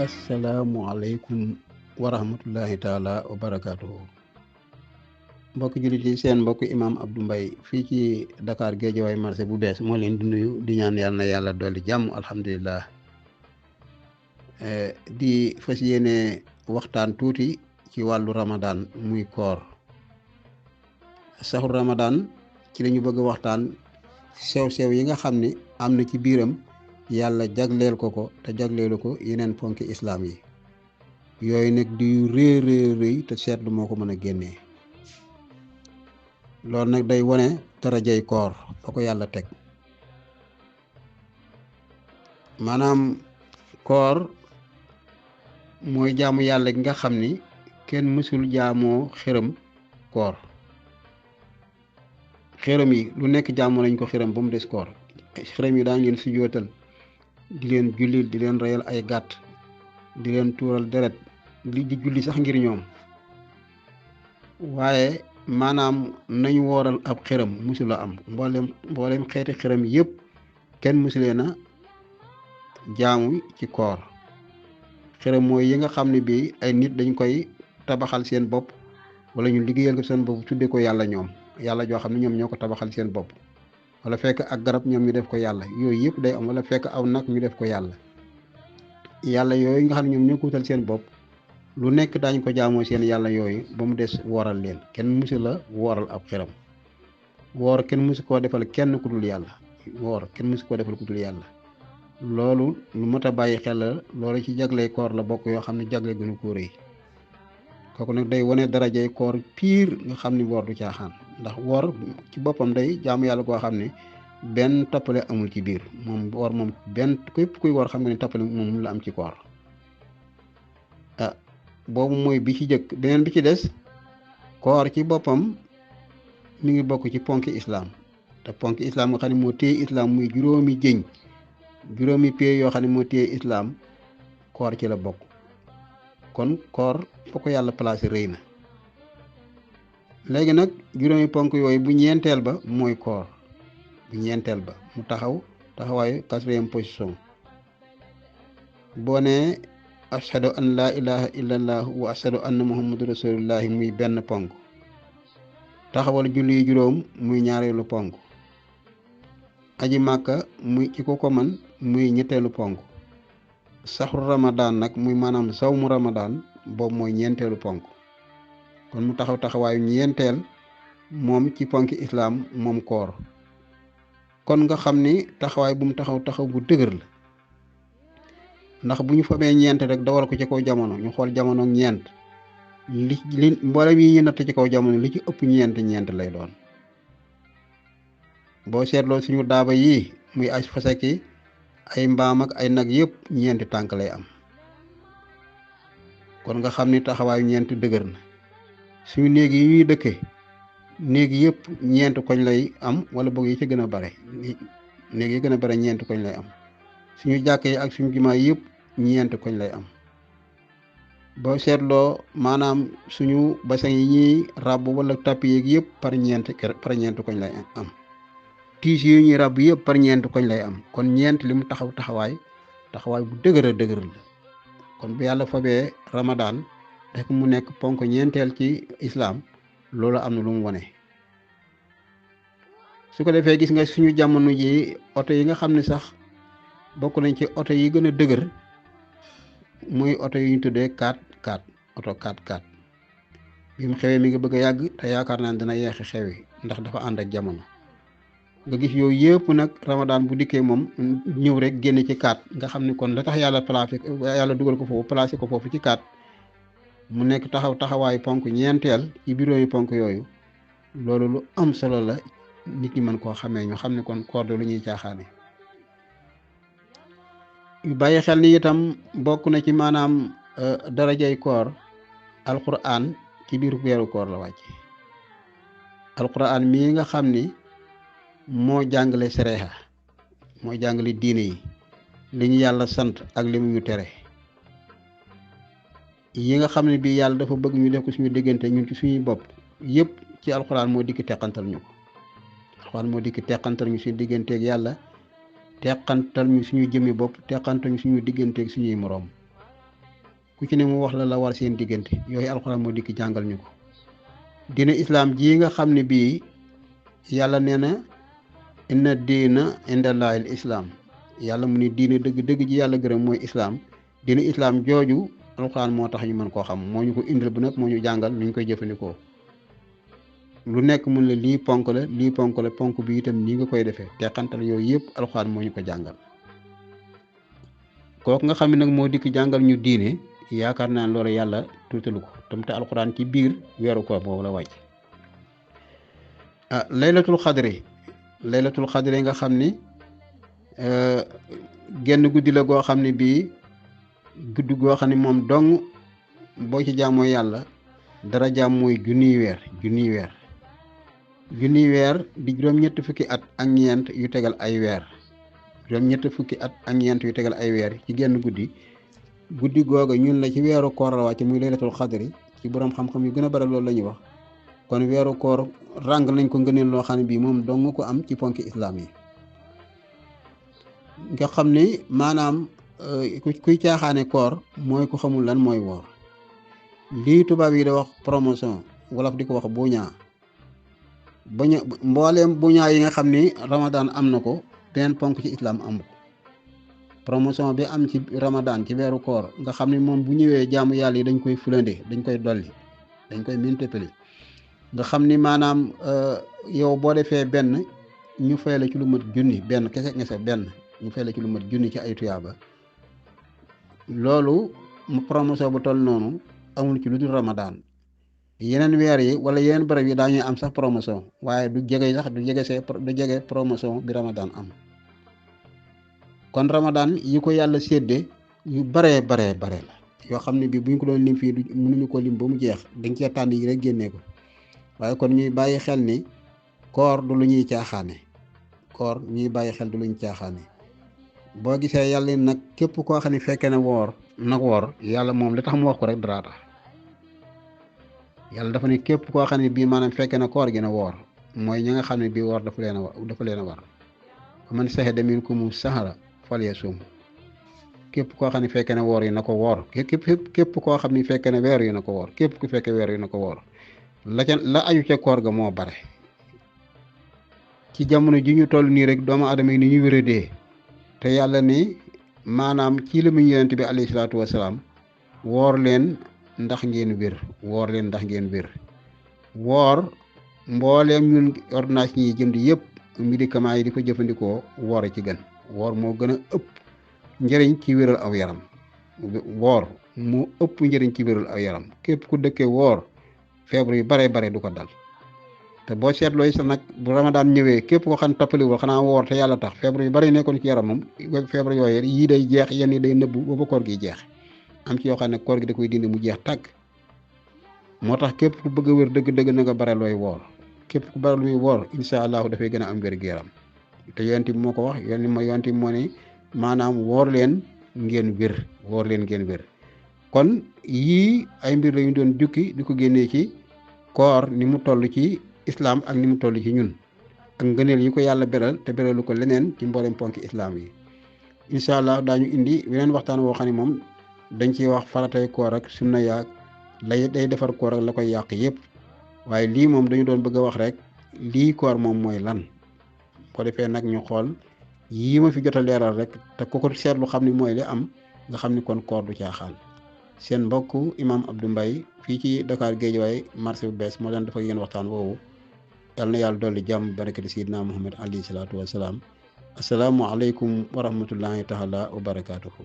asalaamualeykum wa rahmatullahi taala wa barakaatuhu. mbokki jullit yi, seen mbokk imam Abdou Mbaye fii ci Dakar Guédiawaye marché bu bees moo leen di nuyu di ñaan yàlla na yàlla dolli jàmm alhamdulilah. di fas yéene waxtaan tuuti ci wàllu Ramadan muy koor. saxul Ramadan ci la ñu bëgg waxtaan sew-sew yi nga xam ni am na ci biiram yàlla jagleel ko te jagleelu ko yeneen ponki islaam yi yooyu nag di rëy te seetlu moo ko mën a génnee. loolu nag day wone darajay koor fa ko yàlla teg. maanaam koor mooy jaamu yàlla gi nga xam ni kenn mësul jaamoo xërëm koor. xërëm yi lu nekk jaamoo nañ ko xërëm ba mu des koor. xërëm yi daañ leen sujjóotal, di leen jullil, di leen reyal ay gàtt, di leen tuural deret, li di julli sax ngir ñoom. waaye maanaam nañ wooral ab xërëm musula am. mboolem xeeti xërëm yëpp kenn musuleen a jaamu ci koor. xërëm mooy yi nga xam ne bii ay nit dañ koy tabaxal seen bopp wala ñu liggéeyal ko seen bopp tudde ko yàlla ñoom, yàlla joo xam ne ñoom ñoo ko tabaxal seen bopp. wala fekk ak garab ñoom ñu def ko yàlla, yooyu yëpp day am. wala fekk aw nag ñu def ko yàlla. yàlla yooyu nga xam ne ñoom ñoo ko wutal seen bopp lu nekk daañ ko jaamoo seen yàlla yooyu ba mu des wooral leen. kenn musu la wooral ab xeram. woor kenn musu koo defal kenn ku dul yàlla. woor kenn musu koo defal ku dul yàlla. loolu lu mat a bàyyi xel la. loolu ci jagley koor la bokk yoo xam ne jagle gënu ko rëy. kooku nag day wane darajay koor piir nga xam ni woor du caaxaan. ndax woor ci boppam day jaamu yàlla koo xam ne benn tappale amul ci biir. moom woor moom benn képp kuy woor xam nga ne tappale moom la am ci koor. boobu mooy bi ci jëkk. beneen bi ci des, koor ci boppam mi ngi bokk ci ponki islaam. te ponki islaam nga xam ne moo téye islaam muy juróomi jëñ, juróomi pee yoo xam ne moo téye islaam, koor ci la bokk. kon koor foo ko yàlla placé rëy na. léegi nag juróomi ponk yooyu bu ñeenteel ba mooy koor. bu ñeenteel ba mu taxawaayu 4e position. boo nee ashhadu an laa ilaha illallah wa ashhadu anna muhammadu rasulullahi muy benn ponk. taxawal julli juróom muy ñaareelu ponk. aji màkka muy ci ko man muy ñetteelu ponk. saxru ramadan nag muy maanaam sawmu ramadan boobu mooy ñeenteelu ponk. kon mu taxawaayu ñeenteel moom ci ponki islaam moom koor. kon nga xam ni taxawaay bu mu taxaw bu dëgër la. ndax bu ñu fabee ñeent rek dawal ko ci kaw jamono, ñu xool jamono ñeent, li mboolem yi ñu natt ci kaw jamono li ci ëpp ñeent lay doon. boo seetloo suñu daaba yi muy ay fasaki ay mbaam ak ay nag yëpp ñeenti tànk lay am. kon nga xam ni taxawaayu ñeent dëgër na. suñu néeg yi ñuy dëkke néeg yëpp ñeent koñ lay am, wala boog yi ci gën a bare. néeg yi gën a bare ñeent koñ lay am. suñu jàkk yi ak suñu jumaa yëpp ñeent koñ lay am. boo seetloo maanaam suñu bassin yi ñuy ràbb wala tapis yeeg yëpp par ñeent koñ lay am. tiis yi ñuy ràbb yëpp par ñeent koñ lay am. kon ñeent li mu taxawaay bu dëgër la. kon bu yàlla fabee Ramadan rek mu nekk ponk ñeenteel ci islaam, loolu am na lu mu wone. su ko defee gis nga suñu jamono ji oto yi nga xam ne sax bokk nañ ci oto yi gën a dëgër, muy oto yi ñu tuddee 4x4. oto 4x4 bi mu xewee mi ngi bëgg a yàgg te yaakaar naa dina yeexi xewi ndax dafa ànd ak jamono. nga gis yooyu yëpp nag Ramadan bu dikkee moom ñëw rek génne ci 4 nga xam ne kon la tax yàlla dugal ko foofu placé ko foofu ci 4 mu nekk taxawaayu ponk ñeenteel ci juróomi ponk yooyu. loolu lu am solo la, nit ñi mën koo xamee, ñu xam ne kon koor lu ñuy caaxaane. bàyyi xel ni itam bokk na ci maanaam darajay koor, alquran ci biir weeru koor la wàcc. alquran mii nga xam ni moo jàngale sereexa, moo jàngale diine yi, li ñu yàlla sant ak li mu ñu tere, yi nga xam ne bii yàlla dafa bëgg ñu def ko suñu diggante ñun ci suñuy bopp yëpp ci alquran moo dikk teqantal ñu ko. alquran moo dikk teqantal ñu suñu digganteeg yàlla, teqantal ñu suñu jëmmi bopp, teqantal ñu suñu digganteeg suñuy moroom. ku ci ne mu wax la war seen diggante yooyu alxuraan moo dikk jàngal ñu ko. diine islaam ji nga xam ne bii yàlla nee na inna diina indallahi al islaam yàlla mu ni diine dëgg ji yàlla gërëm mooy islaam. diine islaam jooju alxuraan moo tax ñu mën koo xam moo ñu ko indil bu nag moo ñu jàngal nu ñu koy jëfandikoo. lu nekk mun la lii ponk la ponk bi itam nii nga koy defee te xantal yooyu yëpp alxuraan moo ñu ko jàngal. kooku nga xam ne nag moo dikk jàngal ñu diine yaakaar naa loolu yàlla tuutalu ko tam te alxuraan ci biir weeru koor boobu la wàcc. laylatul xadri nga xam ni genn guddi la goo xam ne bii guddi goo xam ne moom dong boo ci jaamoo yàlla dara jaam mooy junniy weer di juróom-ñett fukki at ak ñeent yu tegal ay weer ci genn guddi googa ñun la ci weeru koor la wàcc muy laylatul xadri ci boroom xam-xam yu gën a bari loolu la ñuy wax. kon weeru koor ràng nañ ko ngëneel loo xam ne bii moom dong ko am ci ponki islaam yi nga xam ni maanaam kuy caaxaane koor mooy ku xamul lan mooy woor. lii tubaab yi da wax promotion wolof di ko wax buñaa mbooleem buñaa yi nga xam ni ramadan am na ko beneen ponk ci islaam amu ko. promotion bi am ci ramadan ci weeru koor nga xam ni moom bu ñëwee jaamu yàlla yi dañ koy fulande dañ koy dolli dañ koy multiplier nga xam ni maanaam yow boo defee benn ñu fay la ci lu mat junni benn kese benn ñu fay la ci lu mat junni ci ay tuyaaba. loolu mu promotion bu toll noonu amul ci lu dul ramadan. yeneen weer yi wala yeneen barab yi daañuy am sax promotion waaye du jege promotion bi ramadan am. kon ramadan yi ko yàlla séddee yu baree la yoo xam ne bii buñ ko doon lim fii mënuñu ko lim ba mu jeex dañ cee tànn yi rek génnee ko. waaye kon ñuy bàyyi xel ni koor du lu ñuy caaxaane boo gisee yàlla nag képp koo xam ne fekkee ne woor nag woor yàlla moom li tax mu wax ko rek dara tax yàlla dafa ne képp koo xam ne bii maanaam fekkee na koor gi na woor mooy ñi nga xam ne bii woor dafa leen a war man shahida minkumu shahra falyasum képp koo xam ne fekkee ne woor yi na ko woor képp koo xam ne fekkee ne weer yi na ko woor képp ku fekkee weer yi na ko woor. la aju ca koor ga moo bare ci jamono ji ñu toll nii rek doomu aadama yi ni ñu wéradee te yàlla ni maanaam ci la mu yonent bi alayhi salaatu wasalaam woor leen ndax ngeen wér woor mbooleem ñun ordonnance ñi jënd yëpp médicament yi di ko jëfandikoo woor ci gën woor moo gën a ëpp njëriñ ci wéral aw yaram woor moo ëpp njëriñ ci wéral aw yaram képp ku dëkkee woor feebar yu bare du ko dal te boo seetlooy sax nag bu ramadan ñëwee képp ko xam toppaliwul xanaa woor te yàlla tax feebar yu bari nekkoon ci yaramam feebar yooyu yii day jeex yenn yi day nëbbu ba koor gi jeex am ci yoo xam ne koor gi da koy dindi mu jeex tàgg moo tax képp ku bëgg a wér dëgg-dëgg na nga bare looy woor képp ku bare luy woor incha allahu dafay gën a am wér-gu-yaram te yonent bi moo ko wax yonent bi moo ne maanaam woor leen ngeen wér kon yii ay mbir la ñu doon jukki di ko génnee ci koor ni mu toll ci islam ak ni mu toll ci ñun ak ngëneel yi ko yàlla beral te beralu ko leneen ci mboolem ponki islam yi incha allah daañu indi weneen waxtaan woo xam ne moom dañ ciy wax faratay koor ak sunna yaag lay day defar koor ak la koy yàq yëpp waaye lii moom dañu doon bëgg a wax rek lii koor moom mooy lan ko defee nag ñu xool yii ma fi jot a leeral rek te ku ko seetlu xam ni mooy li am nga xam ni kon koor du caaxaan seen mbokk imam Abdou Mbaye fii ci Dakar Guédiawaye marché bu bees moo leen dafa yéen waxtaan woowu yal na yàlla dolli jàmm barakati sayyidina Muhammad alayhi salaatu wasalaam asalaamu aleykum wa rahmatullahi taala wa barakatuhu